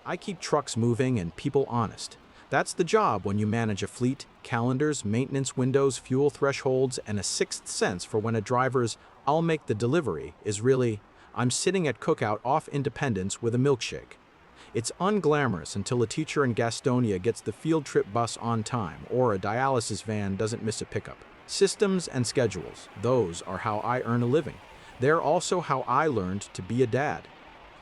I keep trucks moving and people honest. That's the job when you manage a fleet, calendars, maintenance windows, fuel thresholds, and a sixth sense for when a driver's "I'll make the delivery" is really "I'm sitting at cookout off Independence with a milkshake." It's unglamorous until a teacher in Gastonia gets the field trip bus on time or a dialysis van doesn't miss a pickup. Systems and schedules, those are how I earn a living. They're also how I learned to be a dad.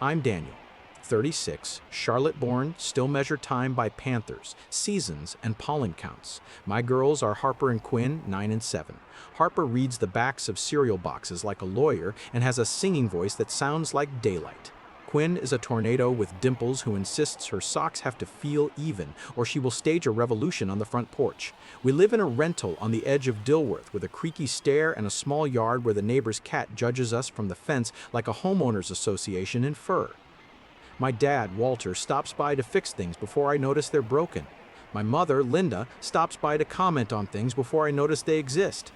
I'm Daniel, 36, Charlotte-born, still measure time by panthers, seasons, and pollen counts. My girls are Harper and Quinn, 9 and 7. Harper reads the backs of cereal boxes like a lawyer and has a singing voice that sounds like daylight. Quinn is a tornado with dimples who insists her socks have to feel even or she will stage a revolution on the front porch. We live in a rental on the edge of Dilworth with a creaky stair and a small yard where the neighbor's cat judges us from the fence like a homeowners association in fur. My dad, Walter, stops by to fix things before I notice they're broken. My mother, Linda, stops by to comment on things before I notice they exist.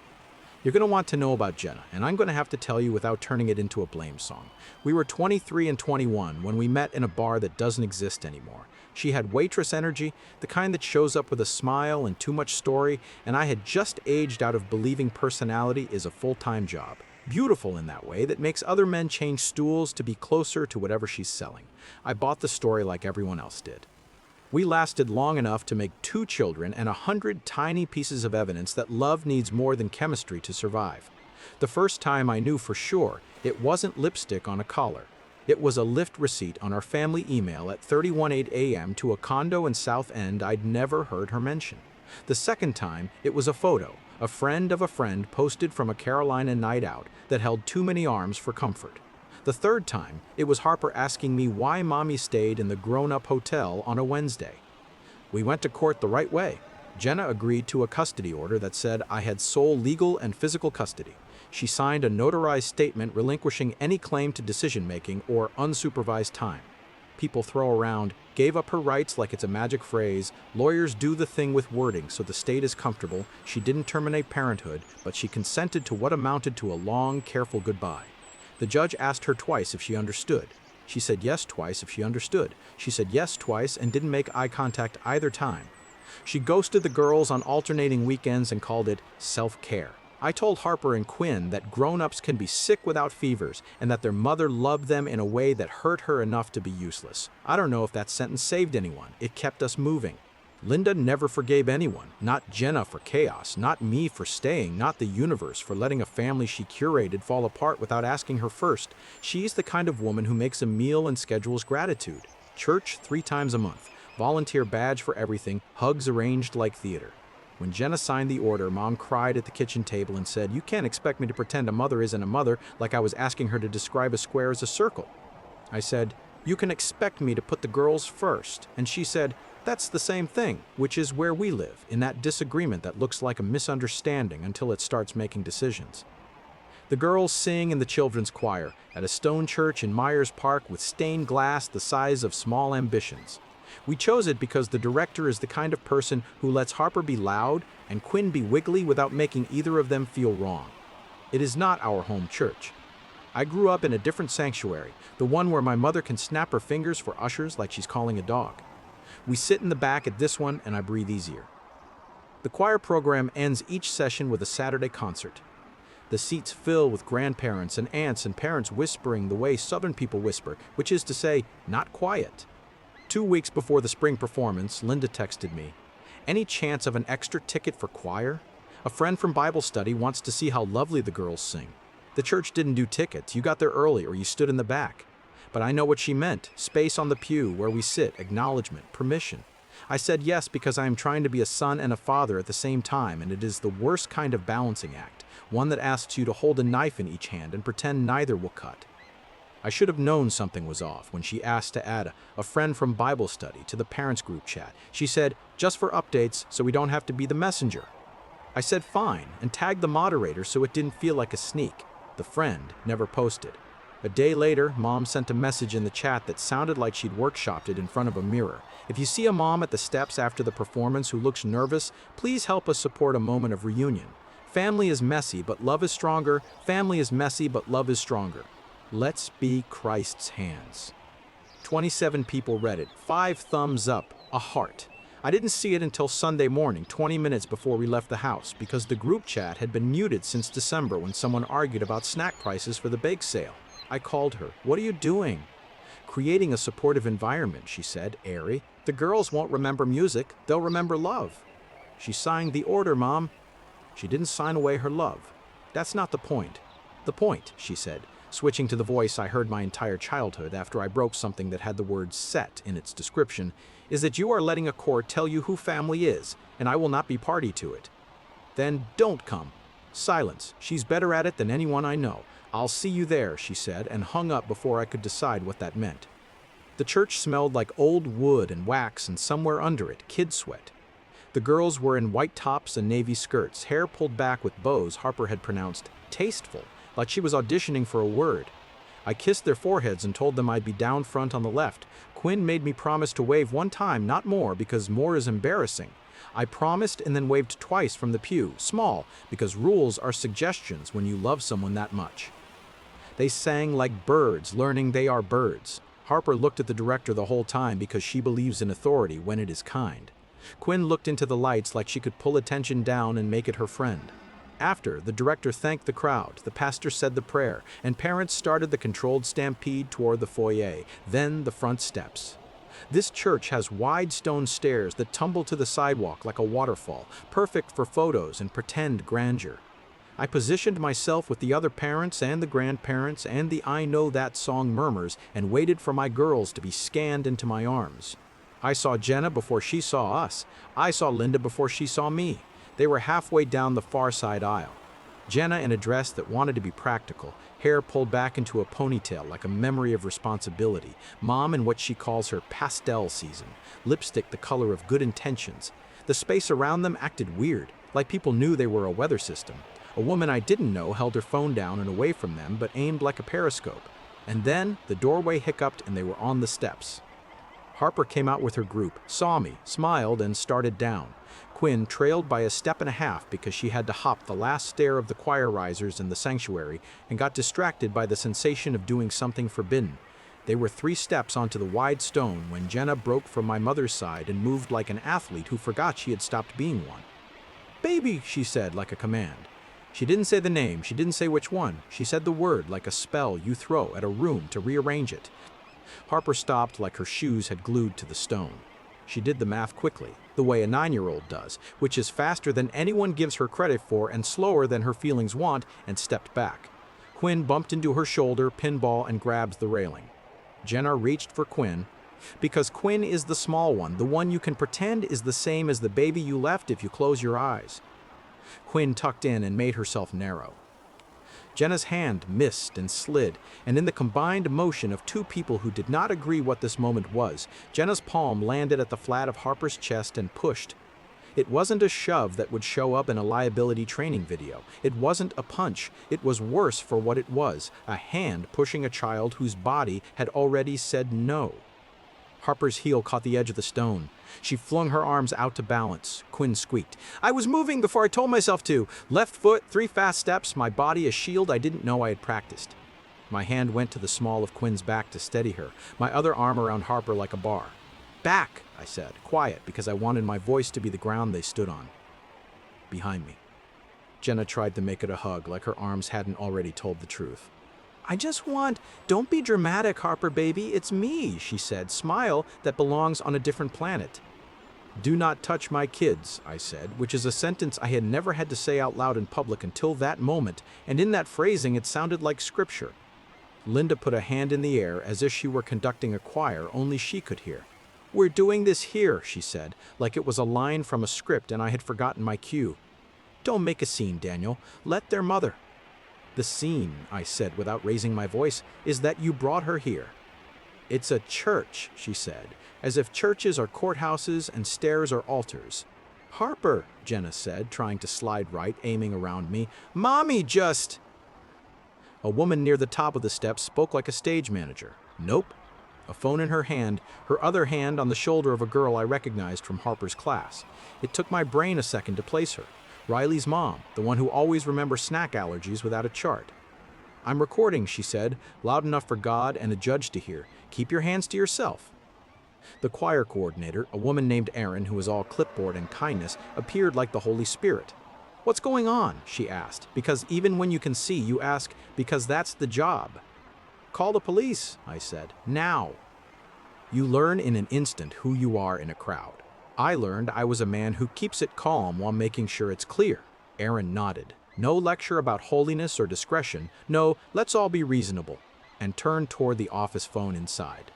You're going to want to know about Jenna, and I'm going to have to tell you without turning it into a blame song. We were 23 and 21 when we met in a bar that doesn't exist anymore. She had waitress energy, the kind that shows up with a smile and too much story, and I had just aged out of believing personality is a full-time job. Beautiful in that way that makes other men change stools to be closer to whatever she's selling. I bought the story like everyone else did. We lasted long enough to make 2 children and 100 tiny pieces of evidence that love needs more than chemistry to survive. The first time I knew for sure it wasn't lipstick on a collar. It was a Lyft receipt on our family email at 3:18 a.m. to a condo in South End I'd never heard her mention. The second time, it was a photo, a friend of a friend posted from a Carolina night out that held too many arms for comfort. The third time, it was Harper asking me why Mommy stayed in the grown-up hotel on a Wednesday. We went to court the right way. Jenna agreed to a custody order that said I had sole legal and physical custody. She signed a notarized statement relinquishing any claim to decision-making or unsupervised time. People throw around, gave up her rights like it's a magic phrase, lawyers do the thing with wording so the state is comfortable, she didn't terminate parenthood, but she consented to what amounted to a long, careful goodbye. The judge asked her twice if she understood. She said yes twice if she understood. She said yes twice and didn't make eye contact either time. She ghosted the girls on alternating weekends and called it self-care. I told Harper and Quinn that grown-ups can be sick without fevers and that their mother loved them in a way that hurt her enough to be useless. I don't know if that sentence saved anyone. It kept us moving. Linda never forgave anyone, not Jenna for chaos, not me for staying, not the universe for letting a family she curated fall apart without asking her first. She's the kind of woman who makes a meal and schedules gratitude. Church 3 times a month, volunteer badge for everything, hugs arranged like theater. When Jenna signed the order, Mom cried at the kitchen table and said, "You can't expect me to pretend a mother isn't a mother like I was asking her to describe a square as a circle." I said, "You can expect me to put the girls first." And she said, "That's the same thing," which is where we live, in that disagreement that looks like a misunderstanding until it starts making decisions. The girls sing in the children's choir at a stone church in Myers Park with stained glass the size of small ambitions. We chose it because the director is the kind of person who lets Harper be loud and Quinn be wiggly without making either of them feel wrong. It is not our home church. I grew up in a different sanctuary, the one where my mother can snap her fingers for ushers like she's calling a dog. We sit in the back at this one and I breathe easier. The choir program ends each session with a Saturday concert. The seats fill with grandparents and aunts and parents whispering the way Southern people whisper, which is to say, not quiet. 2 weeks before the spring performance, Linda texted me, "Any chance of an extra ticket for choir? A friend from Bible study wants to see how lovely the girls sing. The church didn't do tickets, you got there early or you stood in the back." But I know what she meant, space on the pew where we sit, acknowledgement, permission. I said yes because I am trying to be a son and a father at the same time, and it is the worst kind of balancing act, one that asks you to hold a knife in each hand and pretend neither will cut. I should have known something was off when she asked to add a friend from Bible study to the parents group chat. She said, "Just for updates so we don't have to be the messenger." I said fine and tagged the moderator so it didn't feel like a sneak. The friend never posted. A day later, Mom sent a message in the chat that sounded like she'd workshopped it in front of a mirror. "If you see a mom at the steps after the performance who looks nervous, please help us support a moment of reunion. Family is messy, but love is stronger. Family is messy, but love is stronger. Let's be Christ's hands." 27 people read it, 5 thumbs up, a heart. I didn't see it until Sunday morning, 20 minutes before we left the house, because the group chat had been muted since December when someone argued about snack prices for the bake sale. I called her. "What are you doing?" "Creating a supportive environment," she said, airy. "The girls won't remember music, they'll remember love." "She signed the order, Mom." "She didn't sign away her love. That's not the point." "The point," she said, switching to the voice I heard my entire childhood after I broke something that had the word set in its description, "is that you are letting a court tell you who family is, and I will not be party to it." "Then don't come." Silence. "She's better at it than anyone I know. I'll see you there," she said, and hung up before I could decide what that meant. The church smelled like old wood and wax, and somewhere under it, kid sweat. The girls were in white tops and navy skirts, hair pulled back with bows Harper had pronounced tasteful, like she was auditioning for a word. I kissed their foreheads and told them I'd be down front on the left. Quinn made me promise to wave one time, not more, because more is embarrassing. I promised and then waved twice from the pew, small, because rules are suggestions when you love someone that much. They sang like birds, learning they are birds. Harper looked at the director the whole time because she believes in authority when it is kind. Quinn looked into the lights like she could pull attention down and make it her friend. After, the director thanked the crowd, the pastor said the prayer, and parents started the controlled stampede toward the foyer, then the front steps. This church has wide stone stairs that tumble to the sidewalk like a waterfall, perfect for photos and pretend grandeur. I positioned myself with the other parents and the grandparents and the I Know That Song murmurs and waited for my girls to be scanned into my arms. I saw Jenna before she saw us. I saw Linda before she saw me. They were halfway down the far side aisle. Jenna in a dress that wanted to be practical, hair pulled back into a ponytail like a memory of responsibility. Mom in what she calls her pastel season, lipstick the color of good intentions. The space around them acted weird, like people knew they were a weather system. A woman I didn't know held her phone down and away from them, but aimed like a periscope. And then the doorway hiccuped and they were on the steps. Harper came out with her group, saw me, smiled, and started down. Quinn trailed by a step and a half because she had to hop the last stair of the choir risers in the sanctuary and got distracted by the sensation of doing something forbidden. They were 3 steps onto the wide stone when Jenna broke from my mother's side and moved like an athlete who forgot she had stopped being one. "Baby," she said like a command. She didn't say the name, she didn't say which one. She said the word like a spell you throw at a room to rearrange it. Harper stopped like her shoes had glued to the stone. She did the math quickly, the way a 9-year-old does, which is faster than anyone gives her credit for and slower than her feelings want, and stepped back. Quinn bumped into her shoulder, pinball, and grabbed the railing. Jenna reached for Quinn, because Quinn is the small one, the one you can pretend is the same as the baby you left if you close your eyes. Quinn tucked in and made herself narrow. Jenna's hand missed and slid, and in the combined motion of 2 people who did not agree what this moment was, Jenna's palm landed at the flat of Harper's chest and pushed. It wasn't a shove that would show up in a liability training video. It wasn't a punch. It was worse for what it was, a hand pushing a child whose body had already said no. Harper's heel caught the edge of the stone. She flung her arms out to balance. Quinn squeaked. "I was moving before I told myself to. Left foot, 3 fast steps, my body a shield I didn't know I had practiced." My hand went to the small of Quinn's back to steady her, my other arm around Harper like a bar. "Back," I said, quiet, because I wanted my voice to be the ground they stood on. Behind me. Jenna tried to make it a hug, like her arms hadn't already told the truth. Don't be dramatic, Harper baby, it's me," she said, smile that belongs on a different planet. "Do not touch my kids," I said, which is a sentence I had never had to say out loud in public until that moment, and in that phrasing it sounded like scripture. Linda put a hand in the air as if she were conducting a choir only she could hear. "We're doing this here," she said, like it was a line from a script and I had forgotten my cue. "Don't make a scene, Daniel. Let their mother." "The scene," I said without raising my voice, "is that you brought her here." "It's a church," she said, as if churches are courthouses and stairs are altars. "Harper," Jenna said, trying to slide right, aiming around me. "Mommy just—" A woman near the top of the steps spoke like a stage manager. "Nope." A phone in her hand, her other hand on the shoulder of a girl I recognized from Harper's class. It took my brain a second to place her. Riley's mom, the one who always remembers snack allergies without a chart. "I'm recording," she said, loud enough for God and a judge to hear. "Keep your hands to yourself." The choir coordinator, a woman named Erin who was all clipboard and kindness, appeared like the Holy Spirit. "What's going on?" she asked, because even when you can see, you ask, because that's the job. "Call the police," I said, "now." You learn in an instant who you are in a crowd. I learned I was a man who keeps it calm while making sure it's clear. Erin nodded. No lecture about holiness or discretion. No, let's all be reasonable. And turned toward the office phone inside.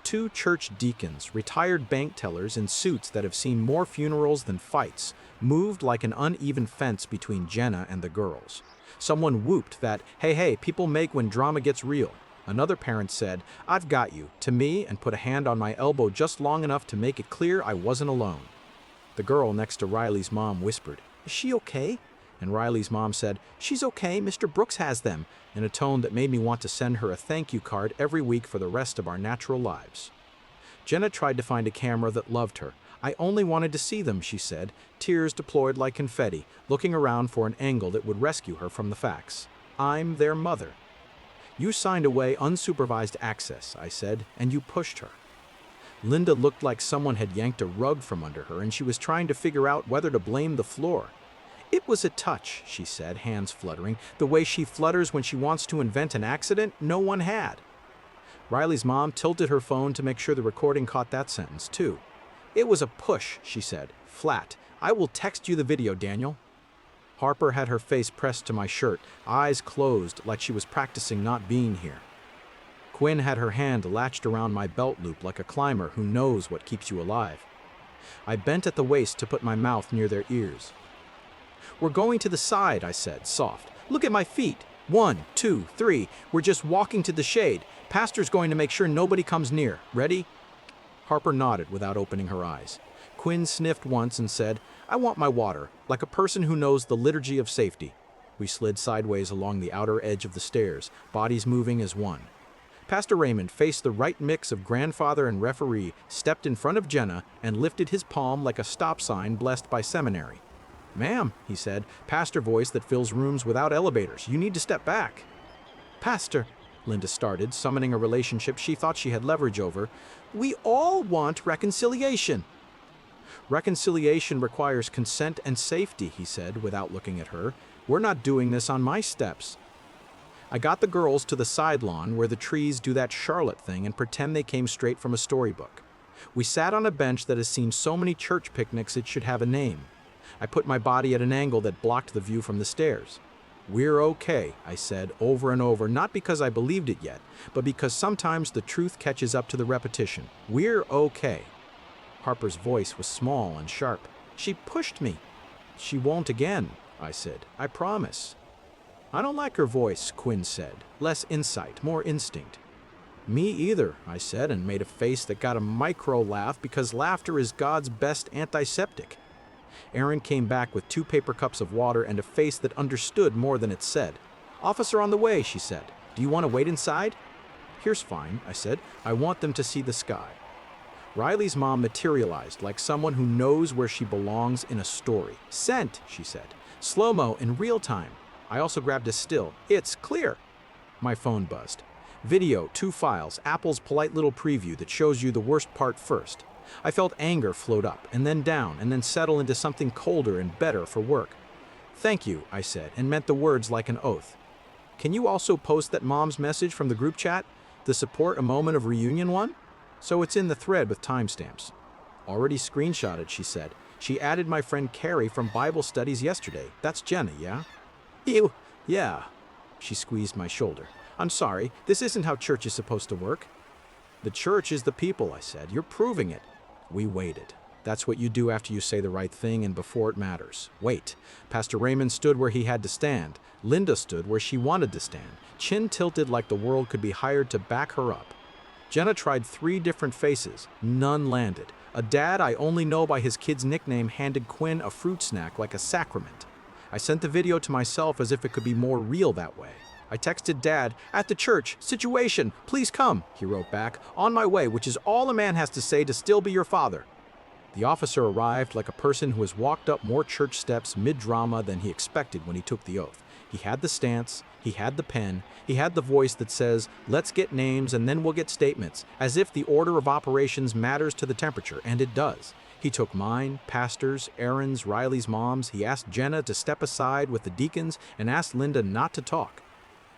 Two church deacons, retired bank tellers in suits that have seen more funerals than fights, moved like an uneven fence between Jenna and the girls. Someone whooped that, hey, people make when drama gets real. Another parent said, "I've got you," to me and put a hand on my elbow just long enough to make it clear I wasn't alone. The girl next to Riley's mom whispered, "Is she okay?" And Riley's mom said, "She's okay, Mr. Brooks has them," in a tone that made me want to send her a thank you card every week for the rest of our natural lives. Jenna tried to find a camera that loved her. "I only wanted to see them," she said, tears deployed like confetti, looking around for an angle that would rescue her from the facts. "I'm their mother." "You signed away unsupervised access," I said, "and you pushed her." Linda looked like someone had yanked a rug from under her, and she was trying to figure out whether to blame the floor. "It was a touch," she said, hands fluttering, "the way she flutters when she wants to invent an accident no one had." Riley's mom tilted her phone to make sure the recording caught that sentence, too. "It was a push," she said, flat. "I will text you the video, Daniel." Harper had her face pressed to my shirt, eyes closed like she was practicing not being here. Quinn had her hand latched around my belt loop like a climber who knows what keeps you alive. I bent at the waist to put my mouth near their ears. "We're going to the side," I said, soft. "Look at my feet. 1, 2, 3. We're just walking to the shade. Pastor's going to make sure nobody comes near. Ready?" Harper nodded without opening her eyes. Quinn sniffed once and said, "I want my water," like a person who knows the liturgy of safety. We slid sideways along the outer edge of the stairs, bodies moving as one. Pastor Raymond faced the right mix of grandfather and referee, stepped in front of Jenna, and lifted his palm like a stop sign blessed by seminary. "Ma'am," he said, pastor voice that fills rooms without elevators, "you need to step back." "Pastor," Linda started, summoning a relationship she thought she had leverage over, "we all want reconciliation." "Reconciliation requires consent and safety," he said, without looking at her. "We're not doing this on my steps." I got the girls to the side lawn where the trees do that Charlotte thing and pretend they came straight from a storybook. We sat on a bench that has seen so many church picnics it should have a name. I put my body at an angle that blocked the view from the stairs. "We're okay," I said over and over, not because I believed it yet, but because sometimes the truth catches up to the repetition. "We're okay." Harper's voice was small and sharp. "She pushed me." "She won't again," I said. "I promise." "I don't like her voice," Quinn said. "Less insight, more instinct." "Me either," I said, and made a face that got a micro laugh because laughter is God's best antiseptic. Erin came back with 2 paper cups of water and a face that understood more than it said. "Officer on the way," she said. "Do you want to wait inside?" "Here's fine," I said. "I want them to see the sky." Riley's mom materialized like someone who knows where she belongs in a story. "Sent," she said. "Slow-mo in real time." I also grabbed a still. "It's clear." My phone buzzed. "Video, 2 files, Apple's polite little preview that shows you the worst part first." I felt anger float up, and then down, and then settle into something colder and better for work. "Thank you," I said, and meant the words like an oath. "Can you also post that mom's message from the group chat? The support a moment of reunion one?" "So it's in the thread with timestamps." "Already screenshotted," she said. "She added my friend Carrie from Bible studies yesterday. That's Jenna, yeah?" "Ew, yeah." She squeezed my shoulder. "I'm sorry, this isn't how church is supposed to work." "The church is the people," I said. "You're proving it." We waited. That's what you do after you say the right thing and before it matters. Wait. Pastor Raymond stood where he had to stand. Linda stood where she wanted to stand, chin tilted like the world could be hired to back her up. Jenna tried 3 different faces. None landed. A dad I only know by his kid's nickname handed Quinn a fruit snack like a sacrament. I sent the video to myself as if it could be more real that way. I texted Dad, "At the church, situation, please come." He wrote back, "On my way," which is all a man has to say to still be your father. The officer arrived like a person who has walked up more church steps mid-drama than he expected when he took the oath. He had the stance, He had the pen, he had the voice that says, let's get names and then we'll get statements, as if the order of operations matters to the temperature, and it does. He took mine, Pastor's, Aaron's, Riley's mom's. He asked Jenna to step aside with the deacons and asked Linda not to talk.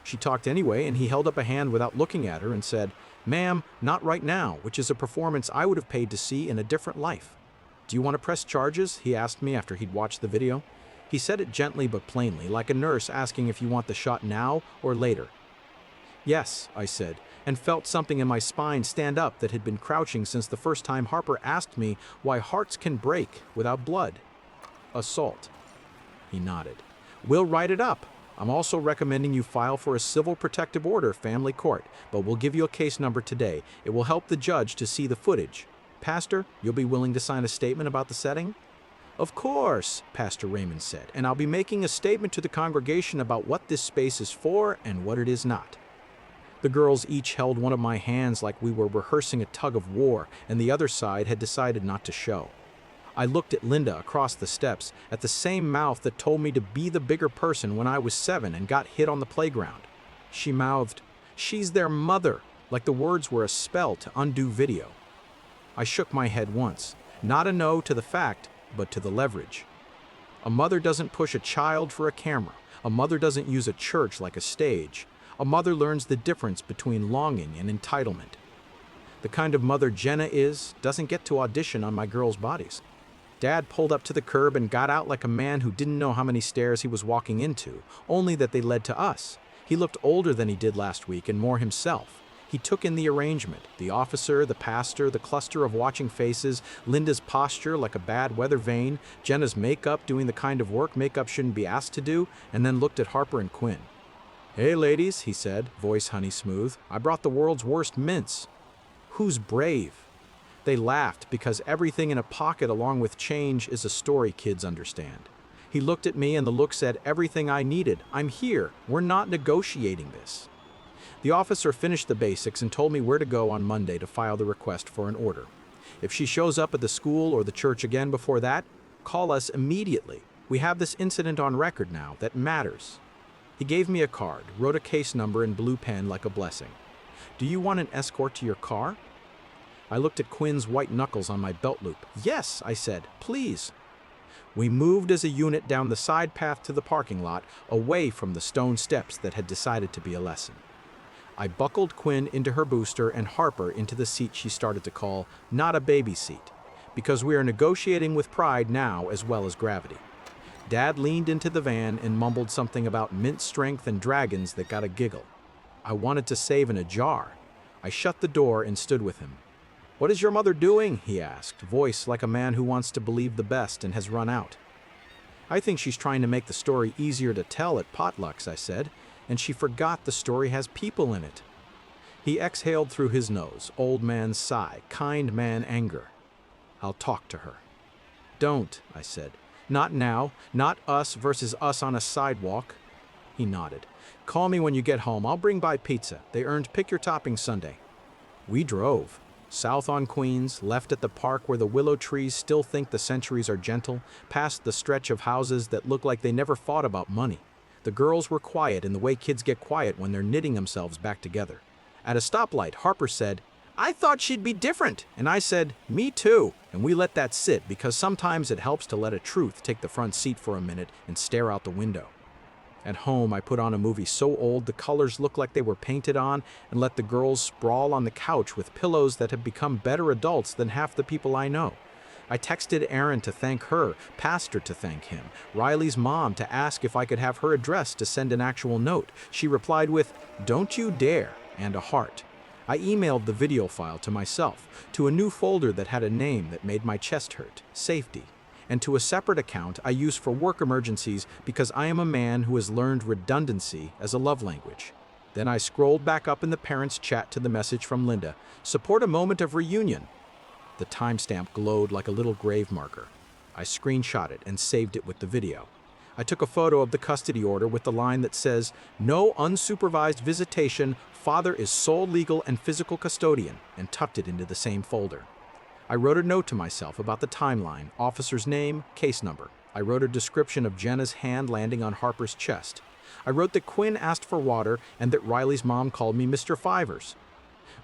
She talked anyway, and he held up a hand without looking at her and said, "Ma'am, not right now," which is a performance I would have paid to see in a different life. "Do you want to press charges?" he asked me after he'd watched the video. He said it gently but plainly, like a nurse asking if you want the shot now or later. "Yes," I said, and felt something in my spine stand up that had been crouching since the first time Harper asked me why hearts can break without blood. "Assault." He nodded. "We'll write it up. I'm also recommending you file for a civil protective order, family court, but we'll give you a case number today. It will help the judge to see the footage. Pastor, you'll be willing to sign a statement about the setting?" "Of course," Pastor Raymond said, "and I'll be making a statement to the congregation about what this space is for and what it is not." The girls each held one of my hands like we were rehearsing a tug of war, and the other side had decided not to show. I looked at Linda across the steps, at the same mouth that told me to be the bigger person when I was 7 and got hit on the playground. She mouthed, "She's their mother," like the words were a spell to undo video. I shook my head once, not a no to the fact, but to the leverage. A mother doesn't push a child for a camera. A mother doesn't use a church like a stage. A mother learns the difference between longing and entitlement. The kind of mother Jenna is doesn't get to audition on my girls' bodies. Dad pulled up to the curb and got out like a man who didn't know how many stairs he was walking into, only that they led to us. He looked older than he did last week and more himself. He took in the arrangement, the officer, the pastor, the cluster of watching faces, Linda's posture like a bad weather vane, Jenna's makeup doing the kind of work makeup shouldn't be asked to do, and then looked at Harper and Quinn. "Hey ladies," he said, voice honey smooth, "I brought the world's worst mints." "Who's brave?" They laughed because everything in a pocket along with change is a story kids understand. He looked at me and the look said everything I needed. I'm here. We're not negotiating this. The officer finished the basics and told me where to go on Monday to file the request for an order. If she shows up at the school or the church again before that, call us immediately. We have this incident on record now that matters. He gave me a card, wrote a case number in blue pen like a blessing. "Do you want an escort to your car?" I looked at Quinn's white knuckles on my belt loop. "Yes," I said, "please." We moved as a unit down the side path to the parking lot, away from the stone steps that had decided to be a lesson. I buckled Quinn into her booster and Harper into the seat she started to call not a baby seat, because we are negotiating with pride now as well as gravity. Dad leaned into the van and mumbled something about mint strength and dragons that got a giggle. I wanted to save in a jar. I shut the door and stood with him. "What is your mother doing?" he asked, voice like a man who wants to believe the best and has run out. "I think she's trying to make the story easier to tell at potlucks," I said, "and she forgot the story has people in it." He exhaled through his nose, old man sigh, kind man anger. "I'll talk to her." "Don't," I said. "Not now, not us versus us on a sidewalk." He nodded. "Call me when you get home. I'll bring by pizza. They earned Pick Your Topping Sunday." We drove. South on Queens, left at the park where the willow trees still think the centuries are gentle, past the stretch of houses that look like they never fought about money. The girls were quiet in the way kids get quiet when they're knitting themselves back together. At a stoplight, Harper said, "I thought she'd be different." And I said, "Me too." And we let that sit because sometimes it helps to let a truth take the front seat for a minute and stare out the window. At home, I put on a movie so old the colors looked like they were painted on and let the girls sprawl on the couch with pillows that have become better adults than half the people I know. I texted Aaron to thank her, Pastor to thank him, Riley's mom to ask if I could have her address to send an actual note. She replied with, "Don't you dare," and a heart. I emailed the video file to myself, to a new folder that had a name that made my chest hurt, Safety, and to a separate account I use for work emergencies because I am a man who has learned redundancy as a love language. Then I scrolled back up in the parents' chat to the message from Linda, "Support a moment of reunion." The timestamp glowed like a little grave marker. I screenshot it and saved it with the video. I took a photo of the custody order with the line that says, "No unsupervised visitation, father is sole legal and physical custodian," and tucked it into the same folder. I wrote a note to myself about the timeline, officer's name, case number. I wrote a description of Jenna's hand landing on Harper's chest. I wrote that Quinn asked for water and that Riley's mom called me Mr. Fivers.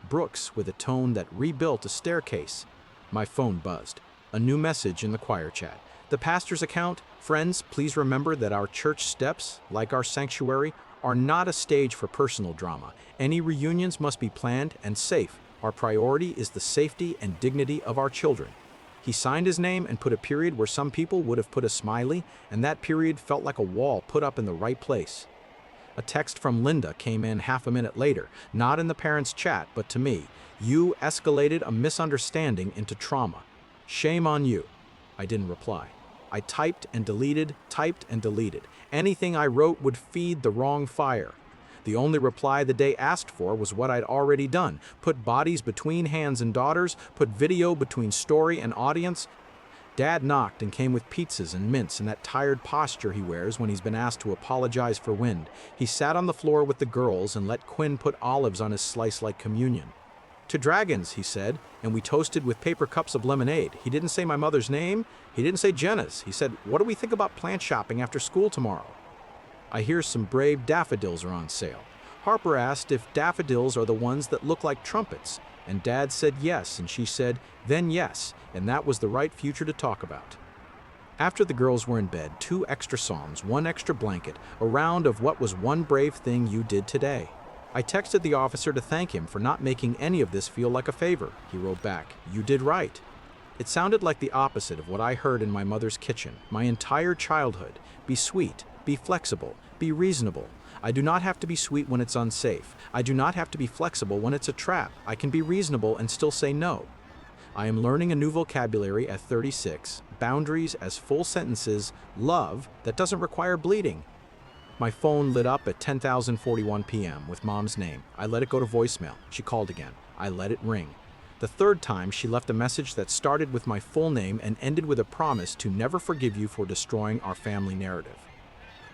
Brooks, with a tone that rebuilt a staircase. My phone buzzed. A new message in the choir chat. The pastor's account: friends, please remember that our church steps, like our sanctuary, are not a stage for personal drama. Any reunions must be planned and safe. Our priority is the safety and dignity of our children. He signed his name and put a period where some people would have put a smiley, and that period felt like a wall put up in the right place. A text from Linda came in half a minute later, not in the parents' chat, but to me. You escalated a misunderstanding into trauma. Shame on you. I didn't reply. I typed and deleted, typed and deleted. Anything I wrote would feed the wrong fire. The only reply the day asked for was what I'd already done. Put bodies between hands and daughters, put video between story and audience. Dad knocked and came with pizzas and mints and that tired posture he wears when he's been asked to apologize for wind. He sat on the floor with the girls and let Quinn put olives on his slice like communion. To dragons, he said, and we toasted with paper cups of lemonade. He didn't say my mother's name. He didn't say Jenna's. He said, what do we think about plant shopping after school tomorrow? I hear some brave daffodils are on sale. Harper asked if daffodils are the ones that look like trumpets, and Dad said yes, and she said, then yes, and that was the right future to talk about. After the girls were in bed, 2 extra psalms, 1 extra blanket, a round of what was one brave thing you did today. I texted the officer to thank him for not making any of this feel like a favor. He wrote back, you did right. It sounded like the opposite of what I heard in my mother's kitchen, my entire childhood. Be sweet, be flexible, be reasonable. I do not have to be sweet when it's unsafe. I do not have to be flexible when it's a trap. I can be reasonable and still say no. I am learning a new vocabulary at 36, boundaries as full sentences, love that doesn't require bleeding. My phone lit up at 10:41 p.m. with Mom's name. I let it go to voicemail. She called again. I let it ring. The third time, she left a message that started with my full name and ended with a promise to never forgive you for destroying our family narrative.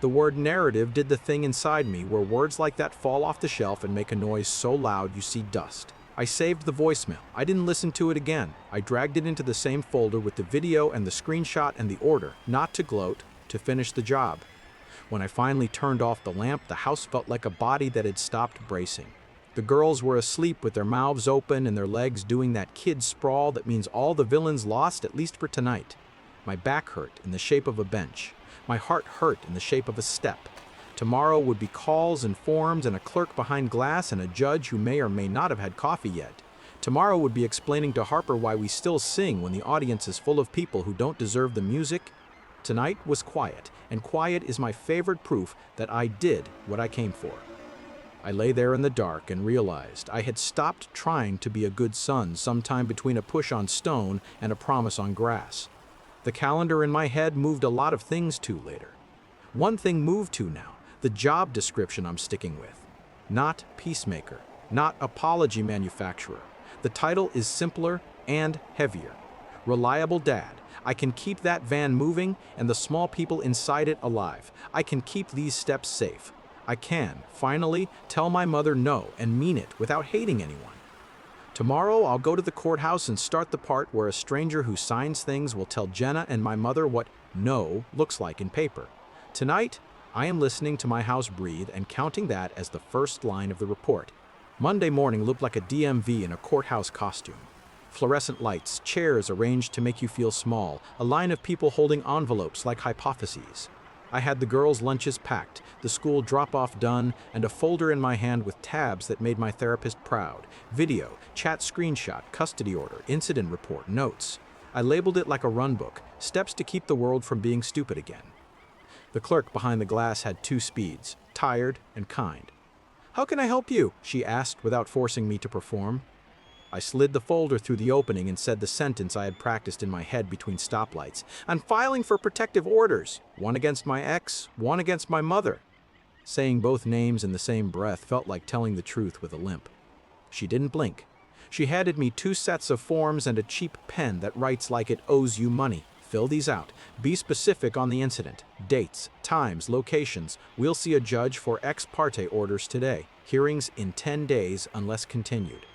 The word narrative did the thing inside me where words like that fall off the shelf and make a noise so loud you see dust. I saved the voicemail. I didn't listen to it again. I dragged it into the same folder with the video and the screenshot and the order, not to gloat, to finish the job. When I finally turned off the lamp, the house felt like a body that had stopped bracing. The girls were asleep with their mouths open and their legs doing that kid sprawl that means all the villains lost, at least for tonight. My back hurt in the shape of a bench. My heart hurt in the shape of a step. Tomorrow would be calls and forms and a clerk behind glass and a judge who may or may not have had coffee yet. Tomorrow would be explaining to Harper why we still sing when the audience is full of people who don't deserve the music. Tonight was quiet, and quiet is my favorite proof that I did what I came for. I lay there in the dark and realized I had stopped trying to be a good son sometime between a push on stone and a promise on grass. The calendar in my head moved a lot of things to later. One thing moved to now, the job description I'm sticking with. Not peacemaker, not apology manufacturer. The title is simpler and heavier. Reliable dad. I can keep that van moving and the small people inside it alive. I can keep these steps safe. I can, finally, tell my mother no and mean it without hating anyone. Tomorrow, I'll go to the courthouse and start the part where a stranger who signs things will tell Jenna and my mother what no looks like in paper. Tonight, I am listening to my house breathe and counting that as the first line of the report. Monday morning looked like a DMV in a courthouse costume. Fluorescent lights, chairs arranged to make you feel small, a line of people holding envelopes like hypotheses. I had the girls' lunches packed, the school drop-off done, and a folder in my hand with tabs that made my therapist proud. Video, chat screenshot, custody order, incident report, notes. I labeled it like a run book, steps to keep the world from being stupid again. The clerk behind the glass had 2 speeds, tired and kind. "How can I help you?" she asked without forcing me to perform. I slid the folder through the opening and said the sentence I had practiced in my head between stoplights. "I'm filing for protective orders. One against my ex, one against my mother." Saying both names in the same breath felt like telling the truth with a limp. She didn't blink. She handed me 2 sets of forms and a cheap pen that writes like it owes you money. Fill these out. Be specific on the incident. Dates, times, locations. We'll see a judge for ex parte orders today. Hearings in 10 days unless continued.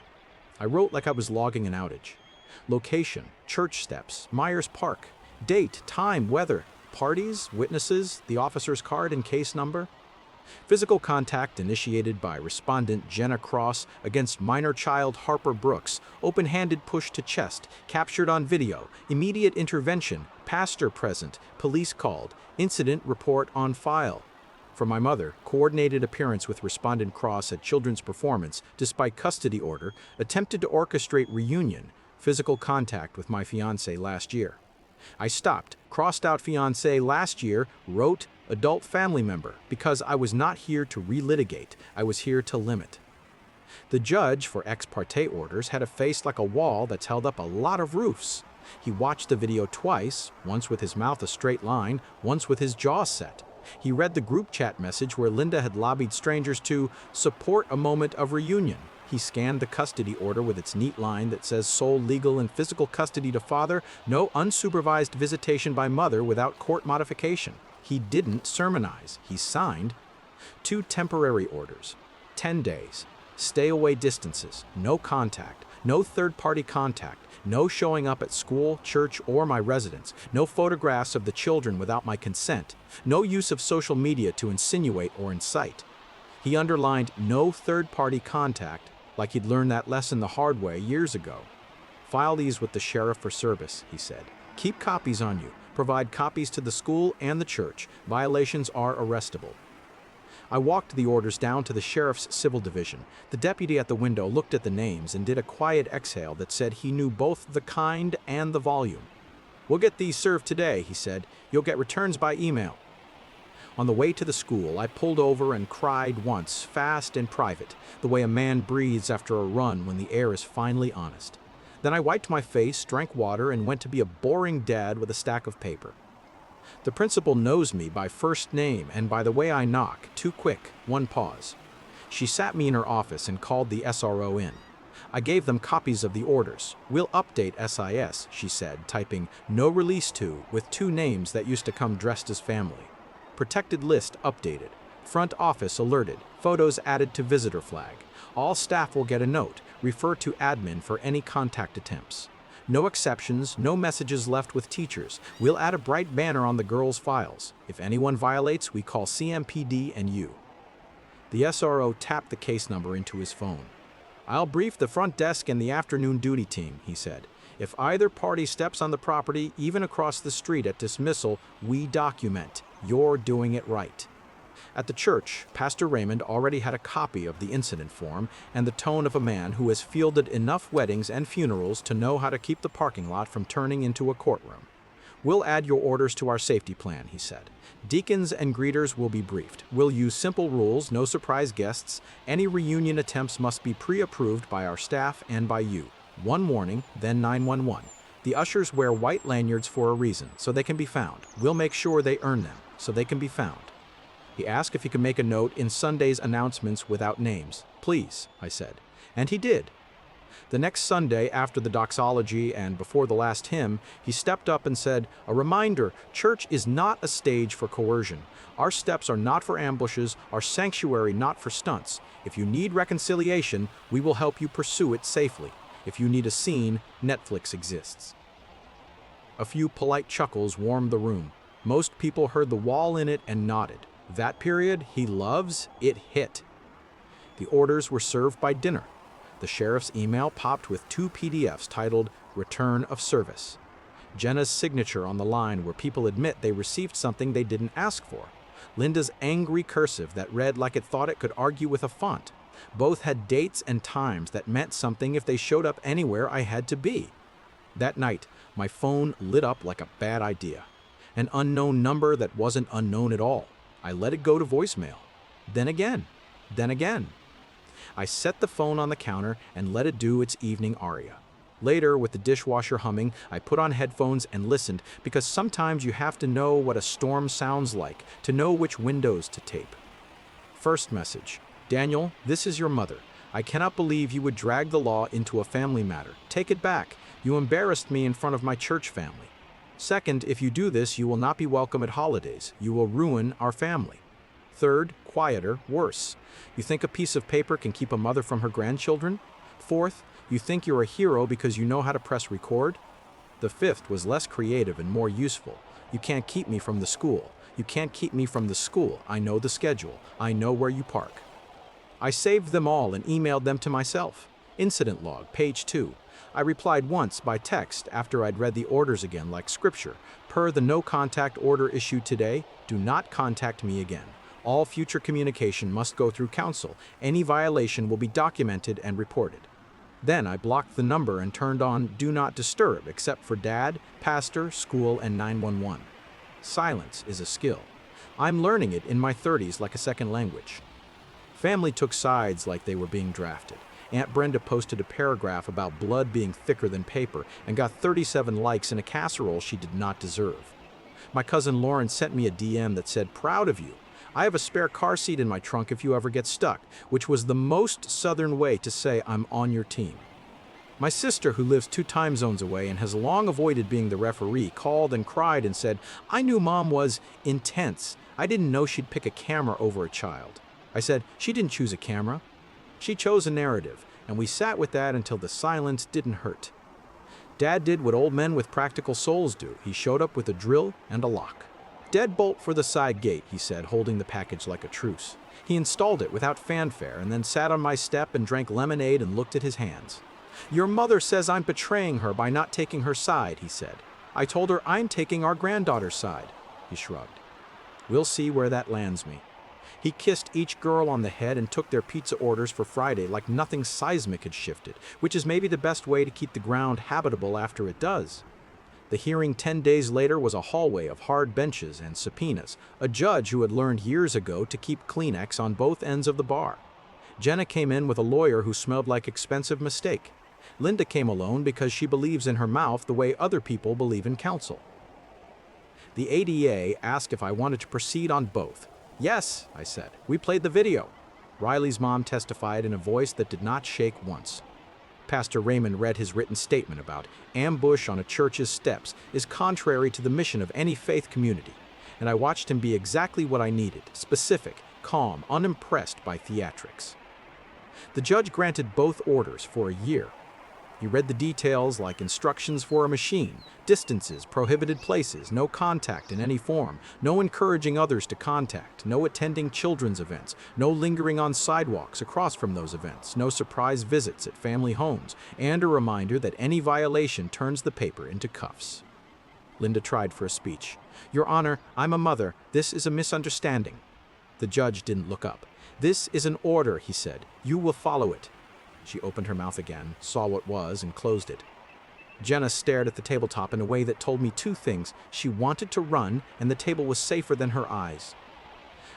I wrote like I was logging an outage. Location, church steps, Myers Park. Date, time, weather, parties, witnesses, the officer's card and case number. Physical contact initiated by respondent Jenna Cross against minor child Harper Brooks, open-handed push to chest, captured on video, immediate intervention, pastor present, police called, incident report on file. For my mother, coordinated appearance with respondent Cross at children's performance, despite custody order, attempted to orchestrate reunion, physical contact with my fiancé last year. I stopped, crossed out fiancé last year, wrote adult family member, because I was not here to relitigate, I was here to limit. The judge for ex parte orders had a face like a wall that's held up a lot of roofs. He watched the video twice, once with his mouth a straight line, once with his jaw set. He read the group chat message where Linda had lobbied strangers to support a moment of reunion. He scanned the custody order with its neat line that says sole legal and physical custody to father, no unsupervised visitation by mother without court modification. He didn't sermonize. He signed 2 temporary orders, 10 days, stay away distances, no contact, no third-party contact, no showing up at school, church, or my residence, no photographs of the children without my consent, no use of social media to insinuate or incite. He underlined no third-party contact, like he'd learned that lesson the hard way years ago. File these with the sheriff for service, he said. Keep copies on you. Provide copies to the school and the church. Violations are arrestable. I walked the orders down to the sheriff's civil division. The deputy at the window looked at the names and did a quiet exhale that said he knew both the kind and the volume. We'll get these served today, he said. You'll get returns by email. On the way to the school, I pulled over and cried once, fast and private, the way a man breathes after a run when the air is finally honest. Then I wiped my face, drank water, and went to be a boring dad with a stack of paper. The principal knows me by first name and by the way I knock, too quick, one pause. She sat me in her office and called the SRO in. I gave them copies of the orders. We'll update SIS, she said, typing no release to with 2 names that used to come dressed as family. Protected list updated. Front office alerted. Photos added to visitor flag. All staff will get a note. Refer to admin for any contact attempts. No exceptions, no messages left with teachers. We'll add a bright banner on the girls' files. If anyone violates, we call CMPD and you. The SRO tapped the case number into his phone. I'll brief the front desk and the afternoon duty team, he said. If either party steps on the property, even across the street at dismissal, we document. You're doing it right. At the church, Pastor Raymond already had a copy of the incident form and the tone of a man who has fielded enough weddings and funerals to know how to keep the parking lot from turning into a courtroom. We'll add your orders to our safety plan, he said. Deacons and greeters will be briefed. We'll use simple rules, no surprise guests. Any reunion attempts must be pre-approved by our staff and by you. 1 warning, then 911. The ushers wear white lanyards for a reason, so they can be found. We'll make sure they earn them, so they can be found. He asked if he could make a note in Sunday's announcements without names. Please, I said. And he did. The next Sunday, after the doxology and before the last hymn, he stepped up and said, a reminder, church is not a stage for coercion. Our steps are not for ambushes, our sanctuary not for stunts. If you need reconciliation, we will help you pursue it safely. If you need a scene, Netflix exists. A few polite chuckles warmed the room. Most people heard the wall in it and nodded. That period he loves, it hit. The orders were served by dinner. The sheriff's email popped with 2 PDFs titled Return of Service. Jenna's signature on the line where people admit they received something they didn't ask for. Linda's angry cursive that read like it thought it could argue with a font. Both had dates and times that meant something if they showed up anywhere I had to be. That night, my phone lit up like a bad idea. An unknown number that wasn't unknown at all. I let it go to voicemail. Then again. Then again. I set the phone on the counter and let it do its evening aria. Later, with the dishwasher humming, I put on headphones and listened because sometimes you have to know what a storm sounds like to know which windows to tape. First message. Daniel, this is your mother. I cannot believe you would drag the law into a family matter. Take it back. You embarrassed me in front of my church family. Second, if you do this, you will not be welcome at holidays. You will ruin our family. Third, quieter, worse. You think a piece of paper can keep a mother from her grandchildren? Fourth, you think you're a hero because you know how to press record? The fifth was less creative and more useful. You can't keep me from the school. You can't keep me from the school. I know the schedule. I know where you park. I saved them all and emailed them to myself. Incident log, page 2. I replied once by text after I'd read the orders again like scripture. Per the no contact order issued today, do not contact me again. All future communication must go through council. Any violation will be documented and reported. Then I blocked the number and turned on Do Not Disturb except for Dad, Pastor, School, and 911. Silence is a skill. I'm learning it in my 30s like a second language. Family took sides like they were being drafted. Aunt Brenda posted a paragraph about blood being thicker than paper and got 37 likes in a casserole she did not deserve. My cousin Lauren sent me a DM that said, "Proud of you. I have a spare car seat in my trunk if you ever get stuck," which was the most southern way to say I'm on your team. My sister, who lives 2 time zones away and has long avoided being the referee, called and cried and said, "I knew Mom was intense. I didn't know she'd pick a camera over a child." I said, "She didn't choose a camera. She chose a narrative," and we sat with that until the silence didn't hurt. Dad did what old men with practical souls do. He showed up with a drill and a lock. "Deadbolt for the side gate," he said, holding the package like a truce. He installed it without fanfare and then sat on my step and drank lemonade and looked at his hands. "Your mother says I'm betraying her by not taking her side," he said. "I told her I'm taking our granddaughter's side." He shrugged. "We'll see where that lands me." He kissed each girl on the head and took their pizza orders for Friday like nothing seismic had shifted, which is maybe the best way to keep the ground habitable after it does. The hearing 10 days later was a hallway of hard benches and subpoenas, a judge who had learned years ago to keep Kleenex on both ends of the bar. Jenna came in with a lawyer who smelled like expensive mistake. Linda came alone because she believes in her mouth the way other people believe in counsel. The ADA asked if I wanted to proceed on both. "Yes," I said. "We played the video." Riley's mom testified in a voice that did not shake once. Pastor Raymond read his written statement about ambush on a church's steps is contrary to the mission of any faith community, and I watched him be exactly what I needed, specific, calm, unimpressed by theatrics. The judge granted both orders for a year. He read the details like instructions for a machine, distances, prohibited places, no contact in any form, no encouraging others to contact, no attending children's events, no lingering on sidewalks across from those events, no surprise visits at family homes, and a reminder that any violation turns the paper into cuffs. Linda tried for a speech. "Your Honor, I'm a mother. This is a misunderstanding." The judge didn't look up. "This is an order," he said. "You will follow it." She opened her mouth again, saw what was, and closed it. Jenna stared at the tabletop in a way that told me 2 things. She wanted to run, and the table was safer than her eyes.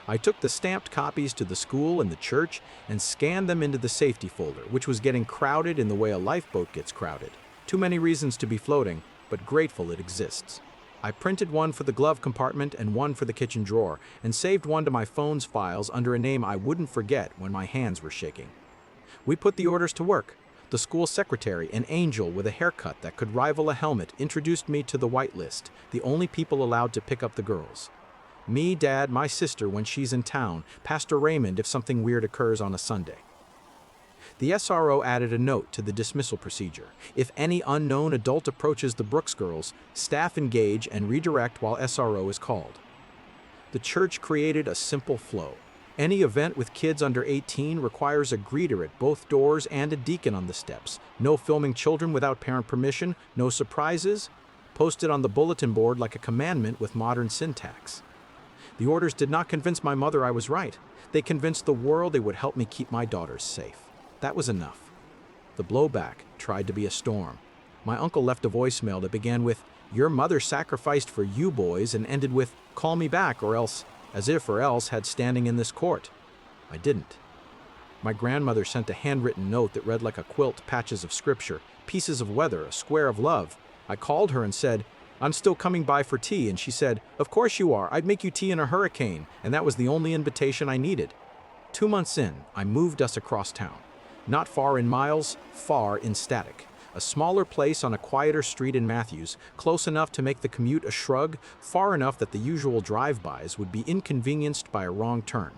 I took the stamped copies to the school and the church and scanned them into the safety folder, which was getting crowded in the way a lifeboat gets crowded. Too many reasons to be floating, but grateful it exists. I printed one for the glove compartment and one for the kitchen drawer, and saved one to my phone's files under a name I wouldn't forget when my hands were shaking. We put the orders to work. The school secretary, an angel with a haircut that could rival a helmet, introduced me to the white list, the only people allowed to pick up the girls. Me, Dad, my sister when she's in town, Pastor Raymond if something weird occurs on a Sunday. The SRO added a note to the dismissal procedure. If any unknown adult approaches the Brooks girls, staff engage and redirect while SRO is called. The church created a simple flow. Any event with kids under 18 requires a greeter at both doors and a deacon on the steps. No filming children without parent permission, no surprises. Posted on the bulletin board like a commandment with modern syntax. The orders did not convince my mother I was right. They convinced the world they would help me keep my daughters safe. That was enough. The blowback tried to be a storm. My uncle left a voicemail that began with, "Your mother sacrificed for you boys," and ended with, "Call me back or else," as if or else had standing in this court. I didn't. My grandmother sent a handwritten note that read like a quilt, patches of scripture, pieces of weather, a square of love. I called her and said, "I'm still coming by for tea," and she said, "Of course you are. I'd make you tea in a hurricane," and that was the only invitation I needed. 2 months in, I moved us across town. Not far in miles, far in static. A smaller place on a quieter street in Matthews, close enough to make the commute a shrug, far enough that the usual drive-bys would be inconvenienced by a wrong turn.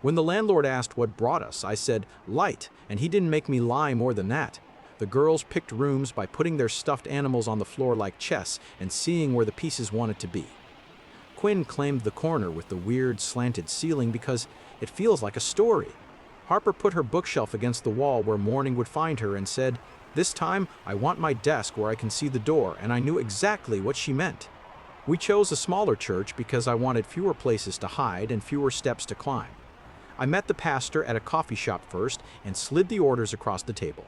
When the landlord asked what brought us, I said, "Light," and he didn't make me lie more than that. The girls picked rooms by putting their stuffed animals on the floor like chess and seeing where the pieces wanted to be. Quinn claimed the corner with the weird slanted ceiling because it feels like a story. Harper put her bookshelf against the wall where morning would find her and said, "This time, I want my desk where I can see the door," and I knew exactly what she meant. We chose a smaller church because I wanted fewer places to hide and fewer steps to climb. I met the pastor at a coffee shop first and slid the orders across the table.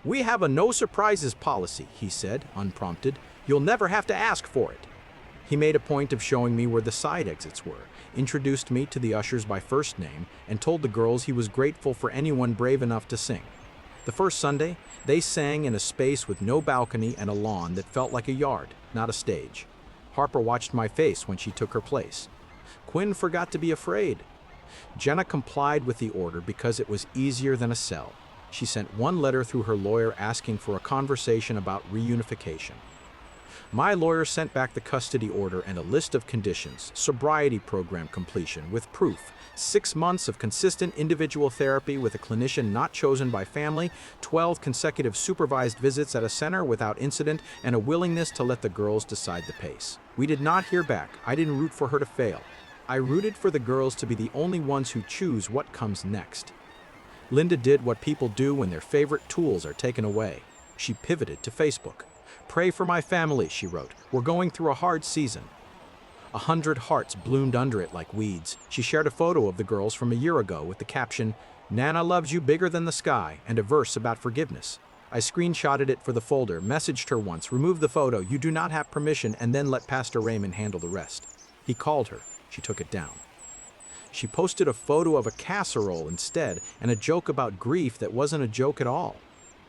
"We have a no surprises policy," he said, unprompted. "You'll never have to ask for it." He made a point of showing me where the side exits were, introduced me to the ushers by first name, and told the girls he was grateful for anyone brave enough to sing. The first Sunday, they sang in a space with no balcony and a lawn that felt like a yard, not a stage. Harper watched my face when she took her place. Quinn forgot to be afraid. Jenna complied with the order because it was easier than a cell. She sent one letter through her lawyer asking for a conversation about reunification. My lawyer sent back the custody order and a list of conditions: sobriety program completion with proof, 6 months of consistent individual therapy with a clinician not chosen by family, 12 consecutive supervised visits at a center without incident, and a willingness to let the girls decide the pace. We did not hear back. I didn't root for her to fail. I rooted for the girls to be the only ones who choose what comes next. Linda did what people do when their favorite tools are taken away. She pivoted to Facebook. "Pray for my family," she wrote. "We're going through a hard season." 100 hearts bloomed under it like weeds. She shared a photo of the girls from a year ago with the caption, "Nana loves you bigger than the sky," and a verse about forgiveness. I screenshotted it for the folder, messaged her once, "Remove the photo, you do not have permission, and then let Pastor Raymond handle the rest." He called her. She took it down. She posted a photo of a casserole instead, and a joke about grief that wasn't a joke at all.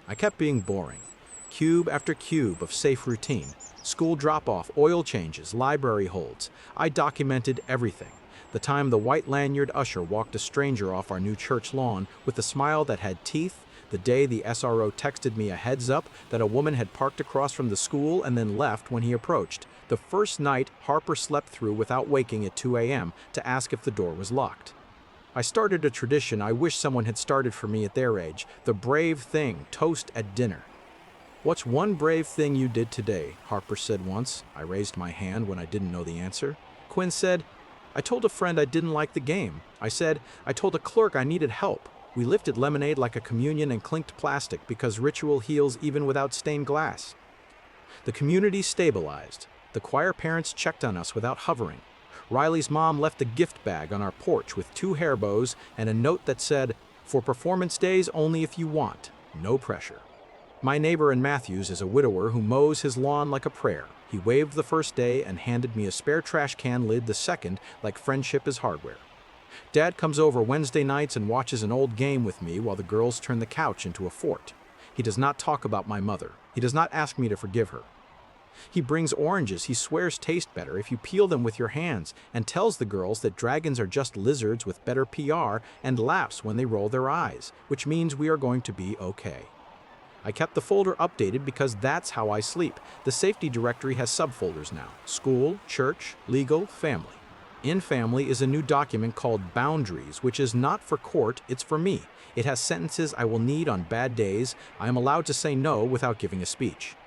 I kept being boring. Cube after cube of safe routine. School drop-off, oil changes, library holds. I documented everything. The time the white lanyard usher walked a stranger off our new church lawn with a smile that had teeth. The day the SRO texted me a heads up that a woman had parked across from the school and then left when he approached. The first night Harper slept through without waking at 2 a.m. to ask if the door was locked. I started a tradition I wish someone had started for me at their age: the brave thing, toast at dinner. "What's one brave thing you did today?" Harper said once. I raised my hand when I didn't know the answer. Quinn said, "I told a friend I didn't like the game." I said, "I told a clerk I needed help." We lifted lemonade like a communion and clinked plastic because ritual heals even without stained glass. The community stabilized. The choir parents checked on us without hovering. Riley's mom left a gift bag on our porch with 2 hair bows and a note that said, "For performance days only if you want. No pressure." My neighbor in Matthews is a widower who mows his lawn like a prayer. He waved the first day and handed me a spare trash can lid the second, like friendship is hardware. Dad comes over Wednesday nights and watches an old game with me while the girls turn the couch into a fort. He does not talk about my mother. He does not ask me to forgive her. He brings oranges he swears taste better if you peel them with your hands, and tells the girls that dragons are just lizards with better PR, and laughs when they roll their eyes, which means we are going to be okay. I kept the folder updated because that's how I sleep. The safety directory has subfolders now: school, church, legal, family. In family is a new document called Boundaries, which is not for court, it's for me. It has sentences I will need on bad days. I am allowed to say no without giving a speech.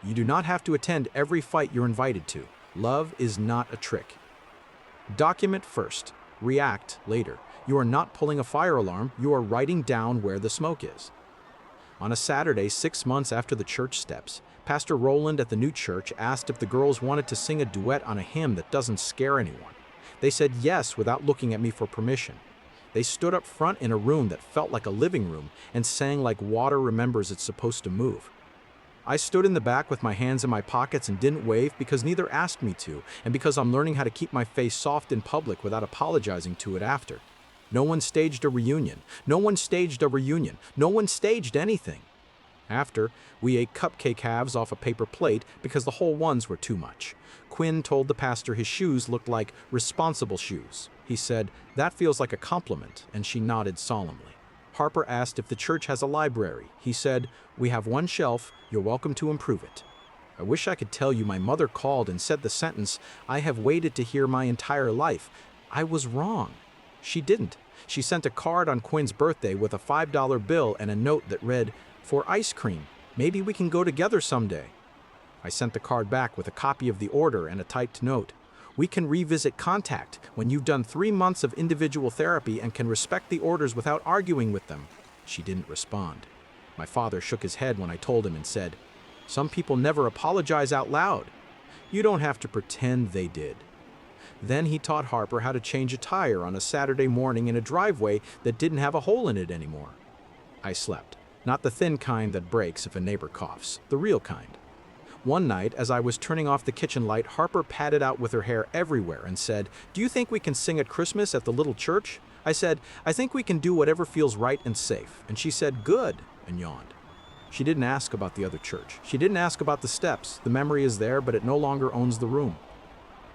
You do not have to attend every fight you're invited to. Love is not a trick. Document first, react later. You are not pulling a fire alarm, you are writing down where the smoke is. On a Saturday, 6 months after the church steps, Pastor Roland at the new church asked if the girls wanted to sing a duet on a hymn that doesn't scare anyone. They said yes without looking at me for permission. They stood up front in a room that felt like a living room and sang like water remembers it's supposed to move. I stood in the back with my hands in my pockets and didn't wave because neither asked me to, and because I'm learning how to keep my face soft in public without apologizing to it after. No one staged a reunion. No one staged a reunion. No one staged anything. After, we ate cupcake halves off a paper plate because the whole ones were too much. Quinn told the pastor his shoes looked like responsible shoes. He said, "That feels like a compliment," and she nodded solemnly. Harper asked if the church has a library. He said, "We have one shelf. You're welcome to improve it." I wish I could tell you my mother called and said the sentence I have waited to hear my entire life. I was wrong. She didn't. She sent a card on Quinn's birthday with a $5 bill and a note that read, "For ice cream. Maybe we can go together someday." I sent the card back with a copy of the order and a typed note. We can revisit contact when you've done 3 months of individual therapy and can respect the orders without arguing with them." She didn't respond. My father shook his head when I told him and said, "Some people never apologize out loud. You don't have to pretend they did." Then he taught Harper how to change a tire on a Saturday morning in a driveway that didn't have a hole in it anymore. I slept. Not the thin kind that breaks if a neighbor coughs, the real kind. One night, as I was turning off the kitchen light, Harper padded out with her hair everywhere and said, "Do you think we can sing at Christmas at the little church?" I said, "I think we can do whatever feels right and safe." And she said, "Good," and yawned. She didn't ask about the other church. She didn't ask about the steps. The memory is there, but it no longer owns the room.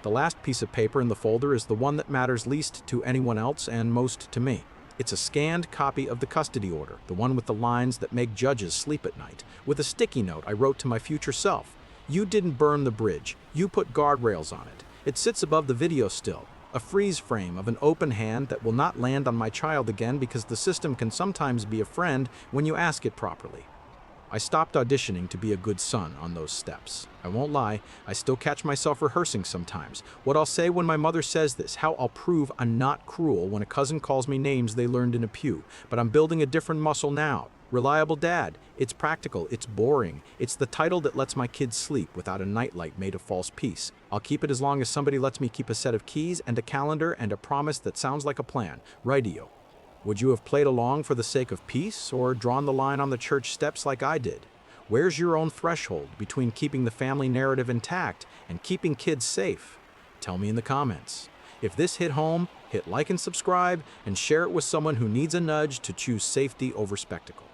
The last piece of paper in the folder is the one that matters least to anyone else and most to me. It's a scanned copy of the custody order, the one with the lines that make judges sleep at night, with a sticky note I wrote to my future self. "You didn't burn the bridge. You put guardrails on it." It sits above the video still, a freeze frame of an open hand that will not land on my child again because the system can sometimes be a friend when you ask it properly. I stopped auditioning to be a good son on those steps. I won't lie, I still catch myself rehearsing sometimes. What I'll say when my mother says this, how I'll prove I'm not cruel when a cousin calls me names they learned in a pew. But I'm building a different muscle now. Reliable dad. It's practical, it's boring. It's the title that lets my kids sleep without a nightlight made of false peace. I'll keep it as long as somebody lets me keep a set of keys and a calendar and a promise that sounds like a plan. Rightio. Would you have played along for the sake of peace or drawn the line on the church steps like I did? Where's your own threshold between keeping the family narrative intact and keeping kids safe? Tell me in the comments. If this hit home, hit like and subscribe and share it with someone who needs a nudge to choose safety over spectacle.